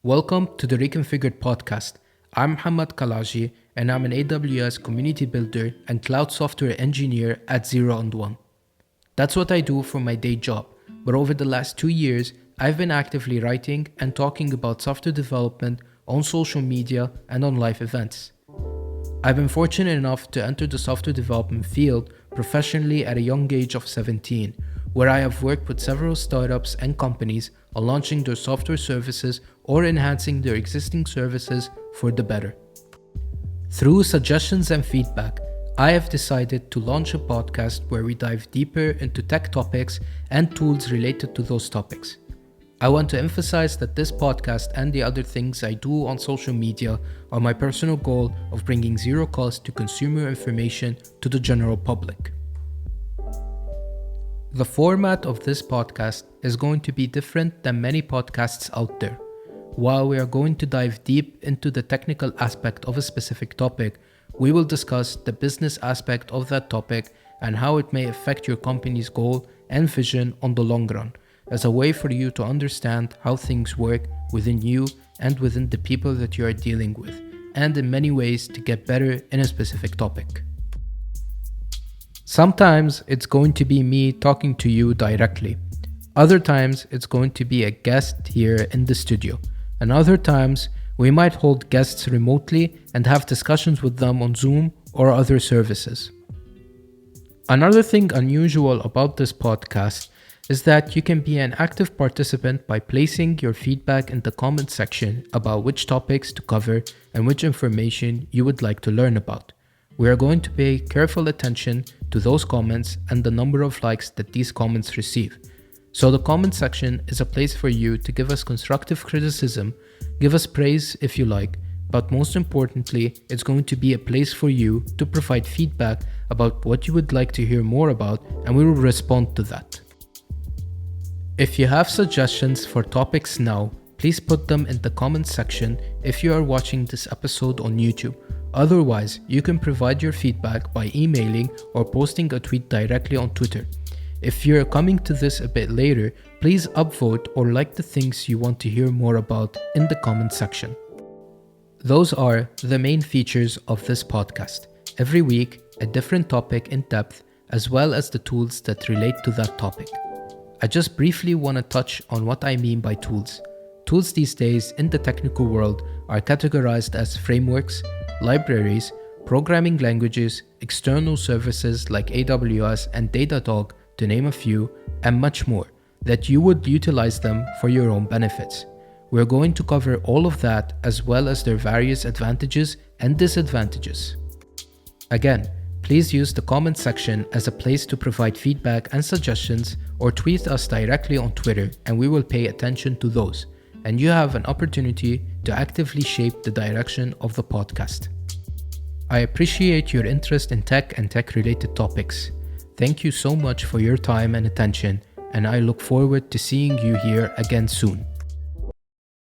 Welcome to the Reconfigured Podcast. I'm Mohamad Kalaaji and I'm an AWS community builder and cloud software engineer at 0 and 1. That's what I do for my day job, but over the last 2 years, I've been actively writing and talking about software development on social media and on live events. I've been fortunate enough to enter the software development field professionally at a young age of 17, where I have worked with several startups and companies on launching their software services or enhancing their existing services for the better. Through suggestions and feedback, I have decided to launch a podcast where we dive deeper into tech topics and tools related to those topics. I want to emphasize that this podcast and the other things I do on social media are my personal goal of bringing zero cost to consumer information to the general public. The format of this podcast is going to be different than many podcasts out there. While we are going to dive deep into the technical aspect of a specific topic, we will discuss the business aspect of that topic and how it may affect your company's goal and vision on the long run, as a way for you to understand how things work within you and within the people that you are dealing with, and in many ways to get better in a specific topic. Sometimes it's going to be me talking to you directly. Other times it's going to be a guest here in the studio. And other times we might hold guests remotely and have discussions with them on Zoom or other services. Another thing unusual about this podcast is that you can be an active participant by placing your feedback in the comment section about which topics to cover and which information you would like to learn about. We are going to pay careful attention to those comments and the number of likes that these comments receive. So the comment section is a place for you to give us constructive criticism, give us praise if you like, but most importantly, it's going to be a place for you to provide feedback about what you would like to hear more about, and we will respond to that. If you have suggestions for topics now, please put them in the comment section if you are watching this episode on YouTube. Otherwise, you can provide your feedback by emailing or posting a tweet directly on Twitter. If you're coming to this a bit later, please upvote or like the things you want to hear more about in the comment section. Those are the main features of this podcast. Every week, a different topic in depth, as well as the tools that relate to that topic. I just briefly want to touch on what I mean by tools. Tools these days in the technical world are categorized as frameworks, libraries, programming languages, external services like AWS and Datadog, to name a few, and much more, that you would utilize them for your own benefits. We're going to cover all of that as well as their various advantages and disadvantages. Again, please use the comment section as a place to provide feedback and suggestions, or tweet us directly on Twitter and we will pay attention to those. And you have an opportunity to actively shape the direction of the podcast. I appreciate your interest in tech and tech-related topics. Thank you so much for your time and attention, and I look forward to seeing you here again soon.